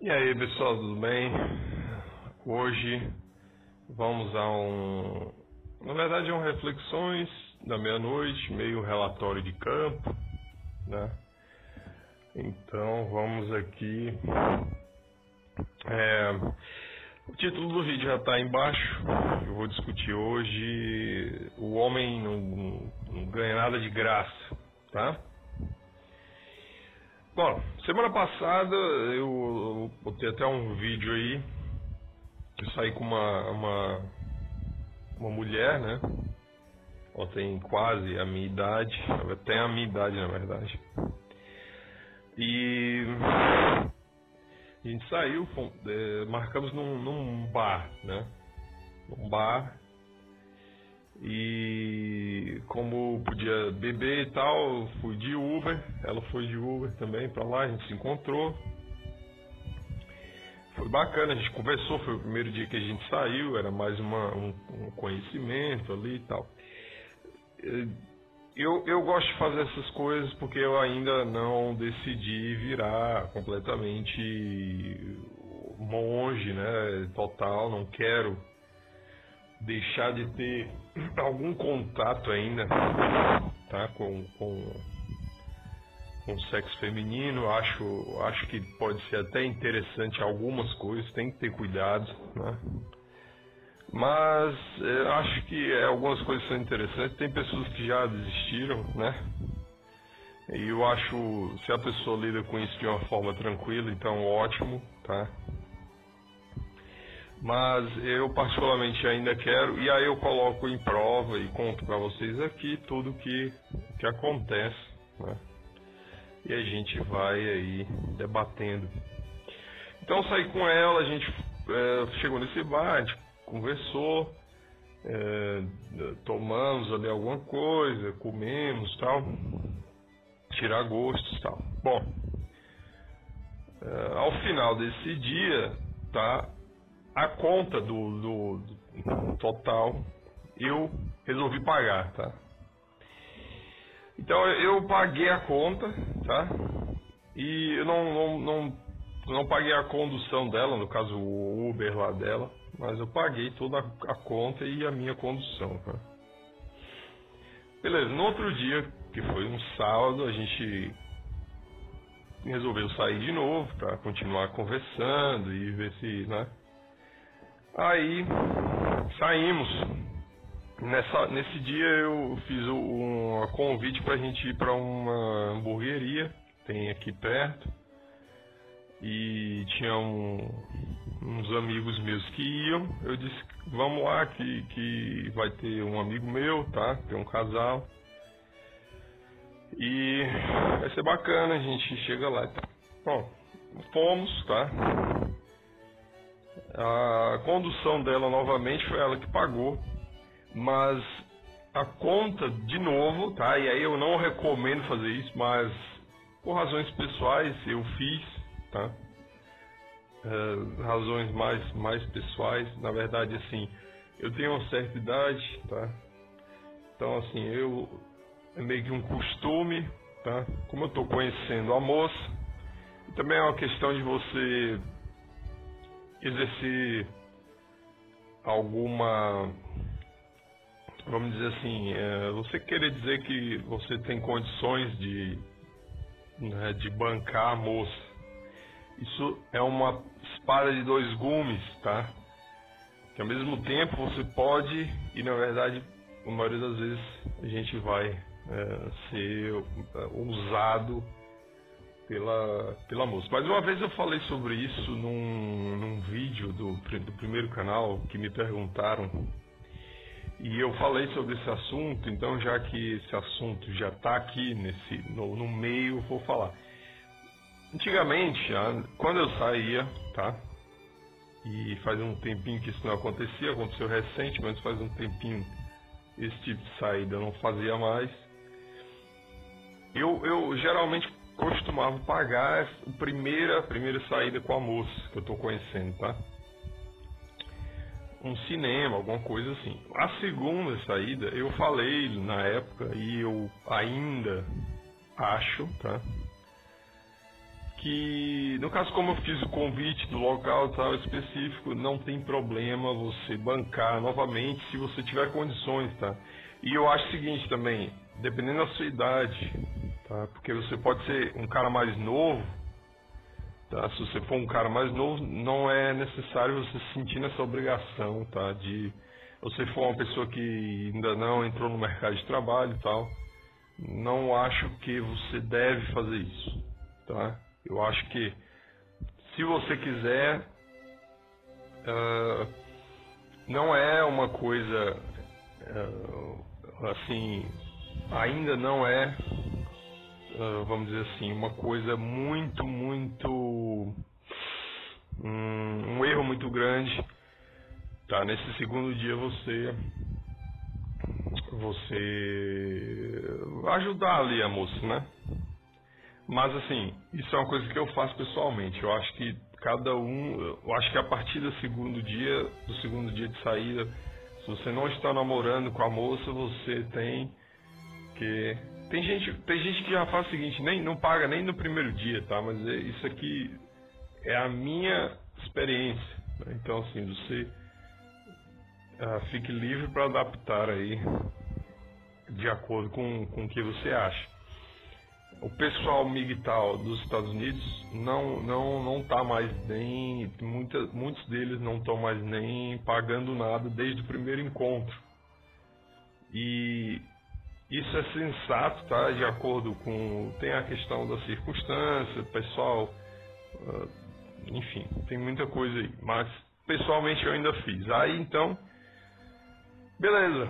E aí, pessoal, tudo bem? Hoje vamos na verdade, reflexões da meia-noite, meio relatório de campo, né? Então vamos aqui. O título do vídeo já está embaixo. Eu vou discutir hoje: o homem não ganha nada de graça, tá? Bom, semana passada eu botei até um vídeo aí. Eu saí com uma mulher, né? Ela tem quase a minha idade, até a minha idade, na verdade. E a gente saiu, marcamos num bar, né? Num bar. E como podia beber e tal, eu fui de Uber, ela foi de Uber também pra lá, a gente se encontrou. Foi bacana, a gente conversou, foi o primeiro dia que a gente saiu, era mais um conhecimento ali e tal. Eu gosto de fazer essas coisas porque eu ainda não decidi virar completamente monge, né, total, não quero deixar de ter algum contato ainda, tá, com o sexo feminino. Acho que pode ser até interessante algumas coisas, tem que ter cuidado, né? Mas acho que algumas coisas são interessantes. Tem pessoas que já desistiram, né? E eu acho, se a pessoa lida com isso de uma forma tranquila, então ótimo, tá? Mas eu particularmente ainda quero, e aí eu coloco em prova e conto para vocês aqui tudo que acontece, né? E a gente vai aí debatendo. Então eu saí com ela, a gente chegou nesse bar, a gente conversou, tomamos ali alguma coisa, comemos, tal, tirar gostos, tal. Bom, ao final desse dia, tá, a conta do total eu resolvi pagar, tá? Então eu paguei a conta, tá? E eu não paguei a condução dela, no caso o Uber lá dela, mas eu paguei toda a conta e a minha condução, tá? Beleza, no outro dia, que foi um sábado, a gente resolveu sair de novo para continuar conversando e ver se, né? Aí saímos. Nesse dia eu fiz um convite pra gente ir pra uma hamburgueria, tem aqui perto. E tinha uns amigos meus que iam. Eu disse, vamos lá que vai ter um amigo meu, tá? Tem um casal. E vai ser bacana, a gente chega lá. Bom, fomos, tá? A condução dela novamente foi ela que pagou, mas a conta de novo, tá? E aí eu não recomendo fazer isso, mas por razões pessoais eu fiz, tá? Razões mais pessoais, na verdade, assim, eu tenho uma certa idade, tá? Então, assim, é meio que um costume, tá? Como eu tô conhecendo a moça, e também é uma questão de você exercer alguma, vamos dizer assim, você querer dizer que você tem condições de bancar a moça. Isso é uma espada de dois gumes, tá? Que ao mesmo tempo você pode, e na verdade, a maioria das vezes a gente vai ser usado pela moça. Mas uma vez eu falei sobre isso num vídeo do primeiro canal que me perguntaram, e eu falei sobre esse assunto. Então, já que esse assunto já está aqui no meio, eu vou falar. Antigamente, quando eu saía, tá? E faz um tempinho que isso não acontecia, aconteceu recente, mas faz um tempinho esse tipo de saída eu não fazia mais. Eu geralmente costumava pagar a primeira saída com a moça que eu estou conhecendo, tá? Um cinema, alguma coisa assim. A segunda saída, eu falei na época, e eu ainda acho, tá? que, no caso, como eu fiz o convite do local tal específico, não tem problema você bancar novamente se você tiver condições, tá? E eu acho o seguinte também, dependendo da sua idade, tá? Porque você pode ser um cara mais novo, tá? Se você for um cara mais novo, não é necessário você sentir nessa obrigação, tá? De você for uma pessoa que ainda não entrou no mercado de trabalho e tal, não acho que você deve fazer isso, tá? Eu acho que se você quiser, não é uma coisa assim, ainda não é, vamos dizer assim, uma coisa muito, um erro muito grande, tá? Nesse segundo dia você ajudar ali a moça, né? Mas assim, isso é uma coisa que eu faço pessoalmente. Eu acho que eu acho que a partir do segundo dia de saída, se você não está namorando com a moça, você tem que... Tem gente que já faz o seguinte, não paga nem no primeiro dia, tá? Mas isso aqui é a minha experiência, né? Então assim, você fique livre para adaptar aí de acordo com o que você acha. O pessoal MGTOW dos Estados Unidos não tá mais nem... Muitos deles não estão mais nem pagando nada desde o primeiro encontro. E isso é sensato, tá? De acordo com... Tem a questão da circunstância, pessoal... enfim, tem muita coisa aí. Mas, pessoalmente, eu ainda fiz. Aí, então... Beleza.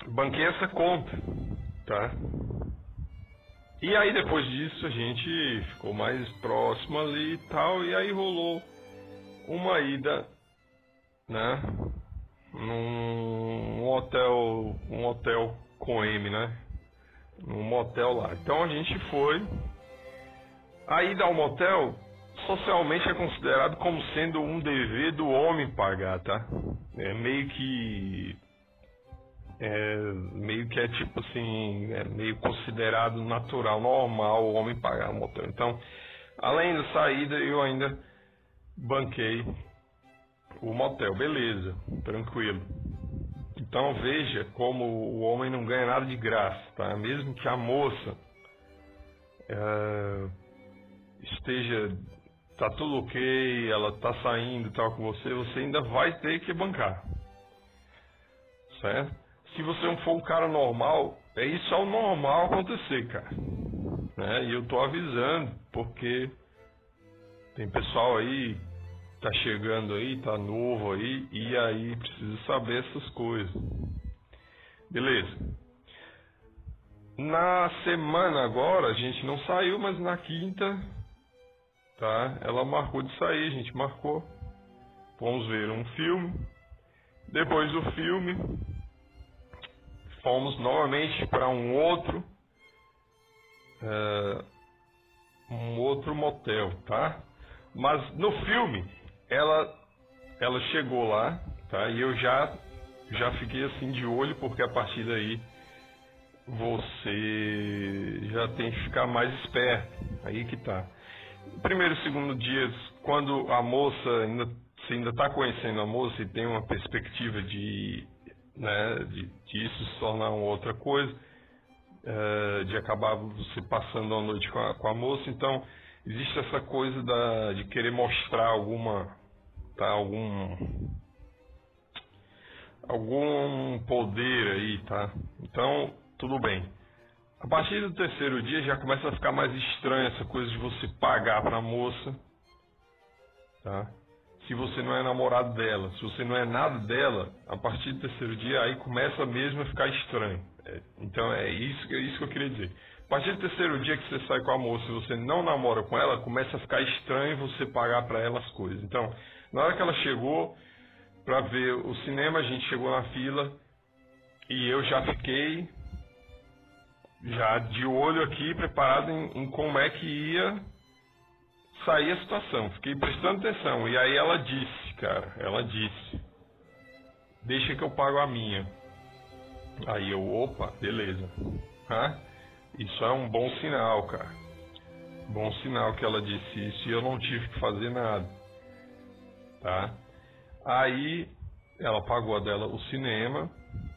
Banquei essa conta, tá? E aí depois disso a gente ficou mais próximo ali e tal, e aí rolou uma ida, né, num hotel com M, né, num motel lá. Então a gente foi. A ida ao motel socialmente é considerado como sendo um dever do homem pagar, tá? É meio que é tipo assim, é meio considerado natural, normal o homem pagar o motel. Então, além da saída, eu ainda banquei o motel, beleza, tranquilo. Então veja como o homem não ganha nada de graça, tá? Mesmo que a moça tá tudo ok, ela tá saindo e tal com você, você ainda vai ter que bancar, certo? Se você não for um cara normal, isso é o normal acontecer, cara, né? E eu tô avisando, porque tem pessoal aí, tá chegando aí, tá novo aí, e aí precisa saber essas coisas. Beleza. Na semana agora, a gente não saiu, mas na quinta, tá? Ela marcou de sair, a gente marcou. Vamos ver um filme. Depois do filme, fomos novamente para um outro motel, tá? Mas no filme ela chegou lá, tá? E eu já fiquei assim de olho, porque a partir daí você já tem que ficar mais esperto. Aí que tá. Primeiro e segundo dias, quando a moça você ainda está conhecendo a moça e tem uma perspectiva de isso se tornar uma outra coisa, de acabar você passando a noite com a moça, então existe essa coisa de querer mostrar algum poder aí, tá? Então, tudo bem. A partir do terceiro dia já começa a ficar mais estranho essa coisa de você pagar pra moça, tá? Se você não é namorado dela, se você não é nada dela, a partir do terceiro dia aí começa mesmo a ficar estranho. Então é isso que eu queria dizer. A partir do terceiro dia que você sai com a moça e você não namora com ela, começa a ficar estranho você pagar pra ela as coisas. Então, na hora que ela chegou pra ver o cinema, a gente chegou na fila e eu já fiquei de olho aqui, preparado em como é que ia sair a situação. Fiquei prestando atenção. E aí ela disse, deixa que eu pago a minha. Aí eu, opa, beleza. Isso é um bom sinal, cara. bom sinal que ela disse isso e eu não tive que fazer nada, tá? Aí ela pagou a dela o cinema,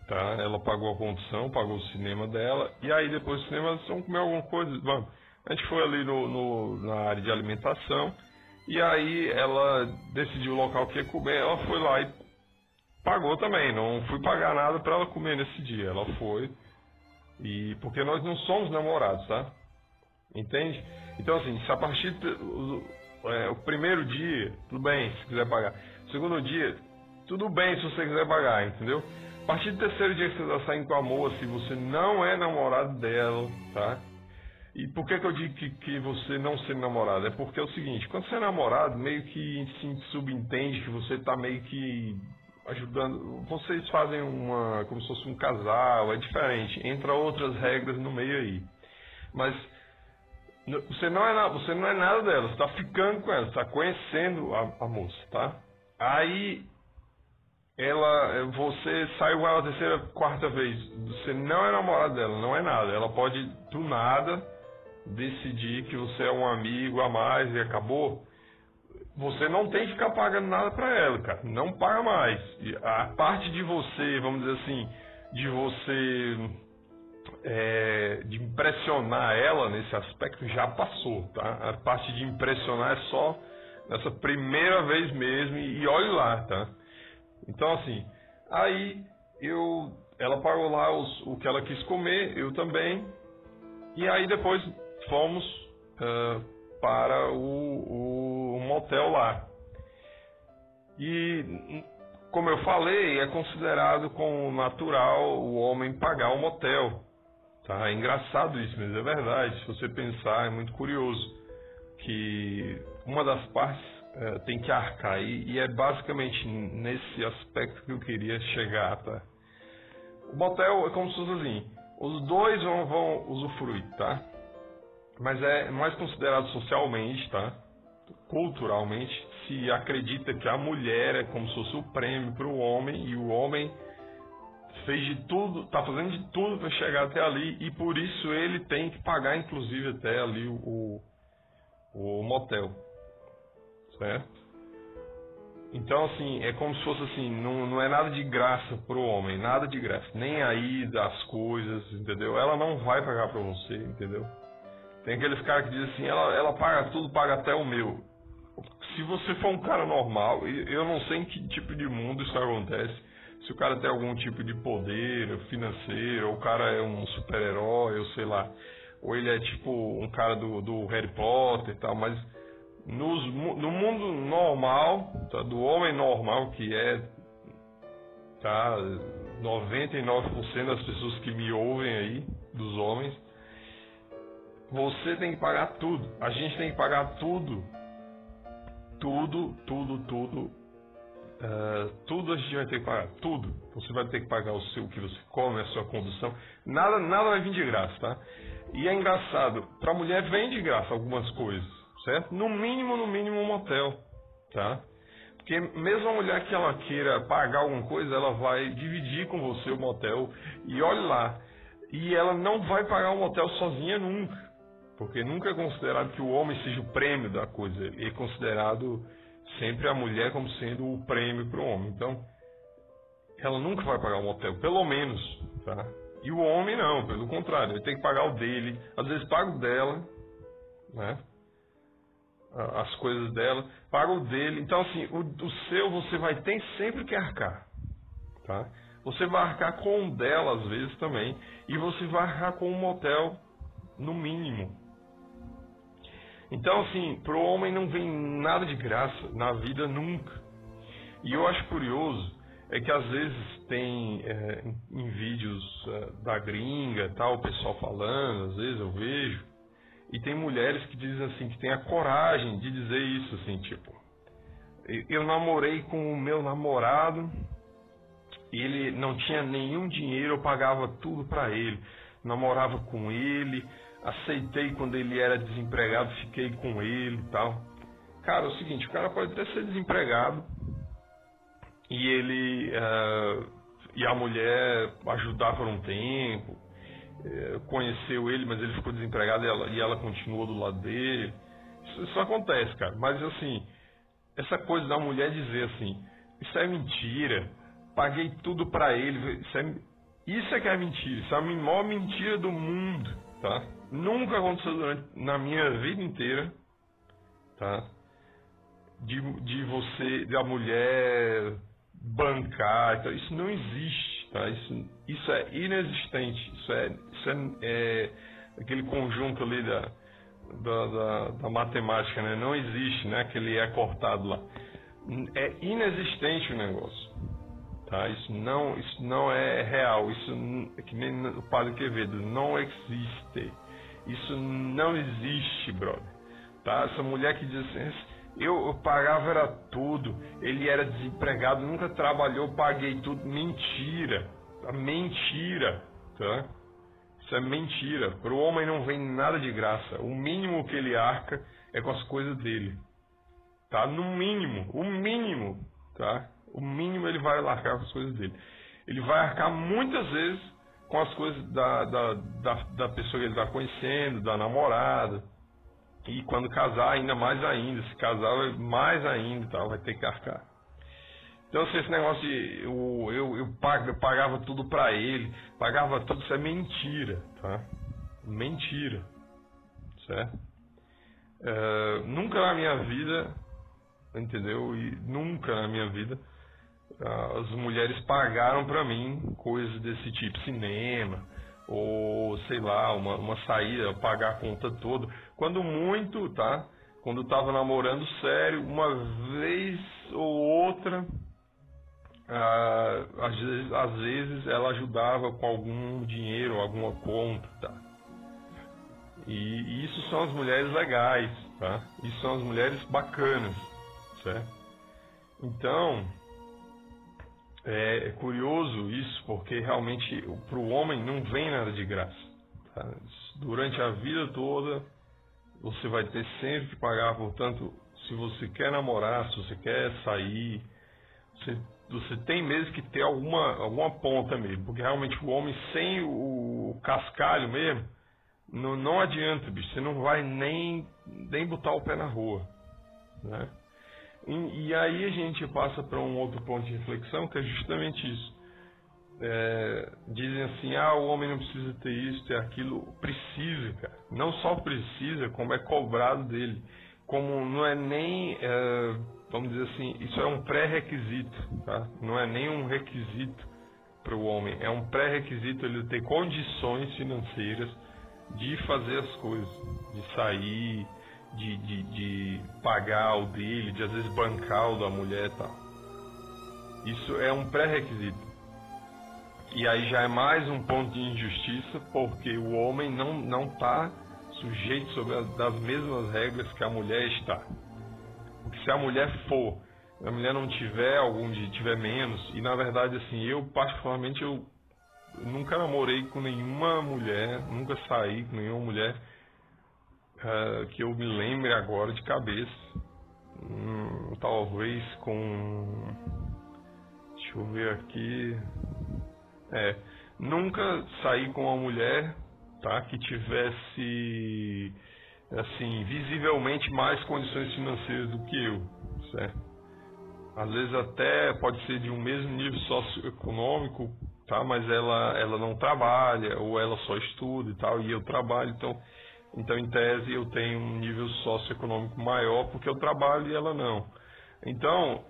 tá? Ela pagou a condução, pagou o cinema dela, e aí depois do cinema eles vão comer alguma coisa, vamos. A gente foi ali na área de alimentação, e aí ela decidiu o local que ia comer, ela foi lá e pagou também, não fui pagar nada para ela comer nesse dia, ela foi, e porque nós não somos namorados, tá? Entende? Então assim, se a partir o primeiro dia, tudo bem, se quiser pagar. O segundo dia, tudo bem se você quiser pagar, entendeu? A partir do terceiro dia que você está saindo com a moça e você não é namorado dela, tá? E por que eu digo que você não ser namorado? É porque é o seguinte, quando você é namorado, meio que se subentende que você está meio que ajudando, vocês fazem como se fosse um casal, é diferente, entra outras regras no meio aí. Mas você não é nada dela, você está ficando com ela, você está conhecendo a moça, tá? Aí você saiu com ela a terceira, quarta vez, você não é namorado dela, não é nada, ela pode do nada decidir que você é um amigo a mais e acabou. Você não tem que ficar pagando nada pra ela, cara. Não paga mais. E a parte de você, vamos dizer assim, de você de impressionar ela nesse aspecto já passou, tá? A parte de impressionar é só nessa primeira vez mesmo e olhe lá, tá? Então assim, aí ela pagou lá o que ela quis comer, eu também, e aí depois fomos para o motel lá. E, como eu falei, é considerado como natural o homem pagar o motel. Tá? É engraçado isso, mas é verdade. Se você pensar, é muito curioso que uma das partes tem que arcar. E é basicamente nesse aspecto que eu queria chegar. Tá? O motel é como se fosse assim, os dois vão usufruir, tá? Mas é mais considerado socialmente, tá? Culturalmente, se acredita que a mulher é como se fosse o prêmio para o homem e o homem fez de tudo, está fazendo de tudo para chegar até ali e por isso ele tem que pagar inclusive até ali o motel, certo? Então assim, é como se fosse assim, não é nada de graça para o homem, nada de graça, nem aí das coisas, entendeu? Ela não vai pagar para você, entendeu? Tem aqueles caras que dizem assim, ela paga tudo, paga até o meu. Se você for um cara normal, eu não sei em que tipo de mundo isso acontece, se o cara tem algum tipo de poder financeiro, ou o cara é um super-herói, eu sei lá, ou ele é tipo um cara do Harry Potter e tal, mas no mundo normal, tá, do homem normal, que é tá, 99% das pessoas que me ouvem aí, dos homens, você tem que pagar tudo. A gente tem que pagar tudo. Tudo a gente vai ter que pagar. Tudo. Você vai ter que pagar o que você come, a sua condução. Nada vai vir de graça, tá? E é engraçado. Pra mulher vem de graça algumas coisas, certo? No mínimo um motel, tá? Porque mesmo a mulher que ela queira pagar alguma coisa, ela vai dividir com você o motel. E olhe lá. E ela não vai pagar o motel sozinha nunca. Porque nunca é considerado que o homem seja o prêmio da coisa. Ele é considerado sempre a mulher como sendo o prêmio para o homem. Então, ela nunca vai pagar um motel, pelo menos. Tá? E o homem não, pelo contrário. Ele tem que pagar o dele. Às vezes paga o dela, né? As coisas dela. Paga o dele. Então, assim, o seu você vai ter sempre que arcar. Tá? Você vai arcar com o dela, às vezes, também. E você vai arcar com o motel, no mínimo. Então, assim, pro homem não vem nada de graça na vida nunca. E eu acho curioso, é que às vezes tem em vídeos da gringa, tal, o pessoal falando, às vezes eu vejo, e tem mulheres que dizem assim, que tem a coragem de dizer isso, assim, tipo, eu namorei com o meu namorado, ele não tinha nenhum dinheiro, eu pagava tudo pra ele, namorava com ele, aceitei quando ele era desempregado, fiquei com ele e tal. Cara, é o seguinte, o cara pode até ser desempregado e a mulher ajudar por um tempo. conheceu ele, mas ele ficou desempregado e ela continuou do lado dele. Isso acontece, cara. Mas assim, essa coisa da mulher dizer assim, isso é mentira, paguei tudo pra ele, isso é que é mentira, isso é a maior mentira do mundo, tá? Nunca aconteceu na minha vida inteira, tá? De a mulher bancar, então, isso não existe, tá? Isso é inexistente, isso é aquele conjunto ali da matemática, né? Não existe, né? Aquele é cortado lá. É inexistente o negócio, tá? Isso não é real, isso é que nem o Padre Quevedo, não existe, isso não existe, brother, tá? Essa mulher que diz assim, eu pagava era tudo, ele era desempregado, nunca trabalhou, paguei tudo, mentira, mentira, tá? Isso é mentira. Para o homem não vem nada de graça. O mínimo que ele arca é com as coisas dele. Tá? No mínimo, o mínimo, tá? O mínimo ele vai arcar com as coisas dele. Ele vai arcar muitas vezes com as coisas da pessoa que ele está conhecendo, da namorada. E quando casar, ainda mais ainda. Se casar, mais ainda, tá? Vai ter que arcar. Então, esse negócio de eu pagava tudo pra ele, pagava tudo, isso é mentira, tá? Mentira, certo? Nunca na minha vida, entendeu? E nunca na minha vida as mulheres pagaram pra mim coisas desse tipo, cinema, ou sei lá, uma saída, pagar a conta toda. Quando muito, tá? Quando eu tava namorando sério, uma vez ou outra... às vezes ela ajudava com algum dinheiro, alguma conta, tá? E isso são as mulheres legais, tá? Isso são as mulheres bacanas, certo? Então, é curioso isso, porque realmente para o homem não vem nada de graça, tá? Durante a vida toda você vai ter sempre que pagar, portanto, se você quer namorar, se você quer sair, você tem mesmo que ter alguma ponta mesmo, porque realmente o homem sem o cascalho mesmo, não adianta, bicho, você não vai nem botar o pé na rua, né? E aí a gente passa para um outro ponto de reflexão, que é justamente isso. Dizem assim, o homem não precisa ter isso, ter aquilo. Precisa, cara. Não só precisa, como é cobrado dele. Como não é nem... vamos dizer assim, isso é um pré-requisito, tá? Não é nem um requisito para o homem, é um pré-requisito ele ter condições financeiras de fazer as coisas, de sair, de pagar o dele, de às vezes bancar o da mulher e tal. Isso é um pré-requisito. E aí já é mais um ponto de injustiça, porque o homem não está sujeito sobre das mesmas regras que a mulher está. Porque se a mulher não tiver tiver menos, e na verdade assim, eu particularmente eu nunca namorei com nenhuma mulher, nunca saí com nenhuma mulher que eu me lembre agora de cabeça. Talvez com... Deixa eu ver aqui... nunca saí com uma mulher, tá, que tivesse... assim, visivelmente mais condições financeiras do que eu, certo? Às vezes até pode ser de um mesmo nível socioeconômico, tá? Mas ela não trabalha, ou ela só estuda e tal, e eu trabalho, então em tese eu tenho um nível socioeconômico maior porque eu trabalho e ela não. Então,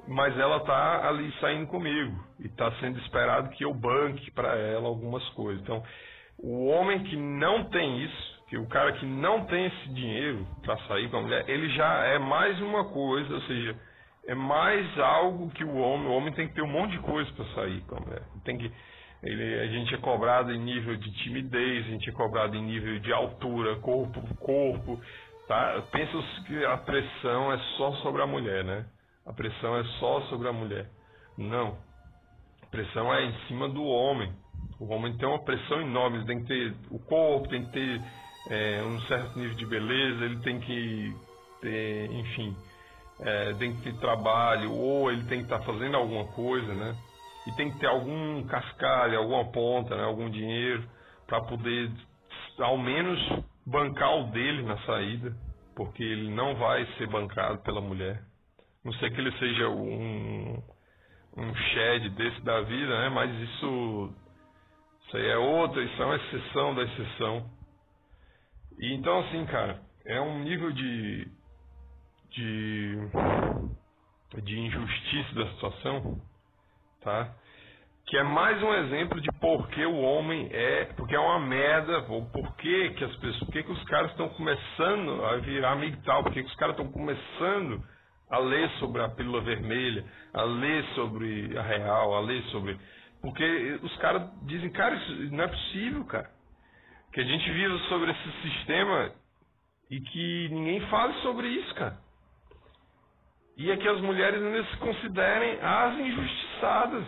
mas ela tá ali saindo comigo, e tá sendo esperado que eu banque para ela algumas coisas. Então, o homem que não tem isso, que o cara que não tem esse dinheiro para sair com a mulher, ele já é mais uma coisa, ou seja, é mais algo que o homem tem que ter um monte de coisa para sair com a mulher. A gente é cobrado em nível de timidez, a gente é cobrado em nível de altura, corpo, tá? Pensa que a pressão é só sobre a mulher, né? A pressão é só sobre a mulher. Não. A pressão é em cima do homem. O homem tem uma pressão enorme, ele tem que ter o corpo, tem que ter um certo nível de beleza, ele tem que ter, enfim, tem que ter trabalho, ou ele tem que estar fazendo alguma coisa, né? e tem que ter algum cascalho, alguma ponta, né, algum dinheiro para poder ao menos bancar o dele na saída, porque ele não vai ser bancado pela mulher. Não sei que ele seja um shed desse da vida, né, mas isso aí é outra, isso é uma exceção da exceção. E então assim, cara, é um nível de injustiça da situação, tá? Que é mais um exemplo de por que o homem porque é uma merda, ou por que os caras estão começando a virar MGTOW, por que os caras estão começando a ler sobre a pílula vermelha, a ler sobre a real, a ler sobre... Porque os caras dizem, cara, isso não é possível, cara, que a gente viva sobre esse sistema e que ninguém fale sobre isso, cara. E é que as mulheres ainda se considerem as injustiçadas,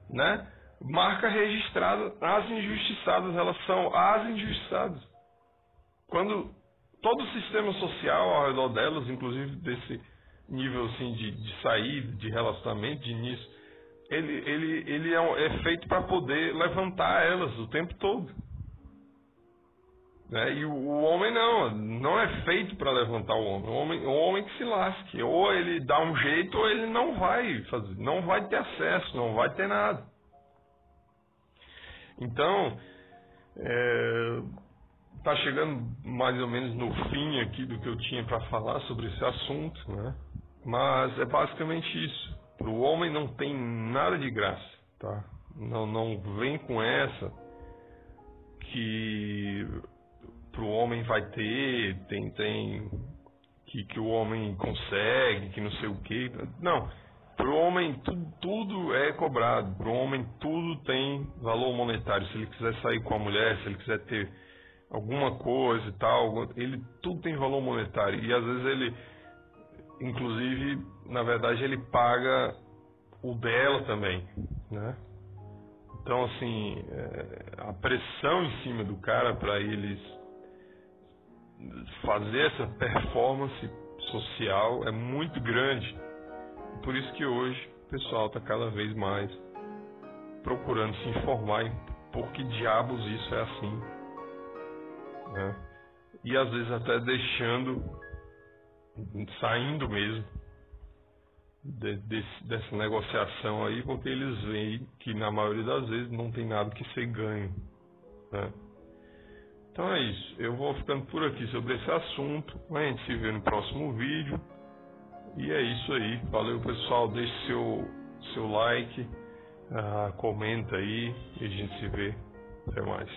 né? Marca registrada, as injustiçadas, elas são as injustiçadas. Quando todo o sistema social ao redor delas, inclusive desse nível assim de saída, de relacionamento, de início, ele é feito para poder levantar elas o tempo todo. Né? E o homem não é feito para levantar o homem. O homem que se lasque. Ou ele dá um jeito ou ele não vai fazer, não vai ter acesso, não vai ter nada. Então, tá chegando mais ou menos no fim aqui do que eu tinha para falar sobre esse assunto, né? Mas é basicamente isso. Para o homem não tem nada de graça, tá? Não vem com essa que pro homem vai ter, que o homem consegue, que não sei o que. Não, pro homem tudo é cobrado, pro homem tudo tem valor monetário. Se ele quiser sair com a mulher, se ele quiser ter alguma coisa e tal, tudo tem valor monetário. E às vezes ele, inclusive, na verdade, ele paga o dela também, né? Então, assim, a pressão em cima do cara para eles fazer essa performance social é muito grande. Por isso que hoje o pessoal está cada vez mais procurando se informar em por que diabos isso é assim, né? E às vezes até saindo mesmo dessa negociação aí, porque eles veem que na maioria das vezes não tem nada que ser ganho, né? Então é isso, eu vou ficando por aqui sobre esse assunto, a gente se vê no próximo vídeo, e é isso aí, valeu pessoal, deixe seu like, comenta aí, e a gente se vê, até mais.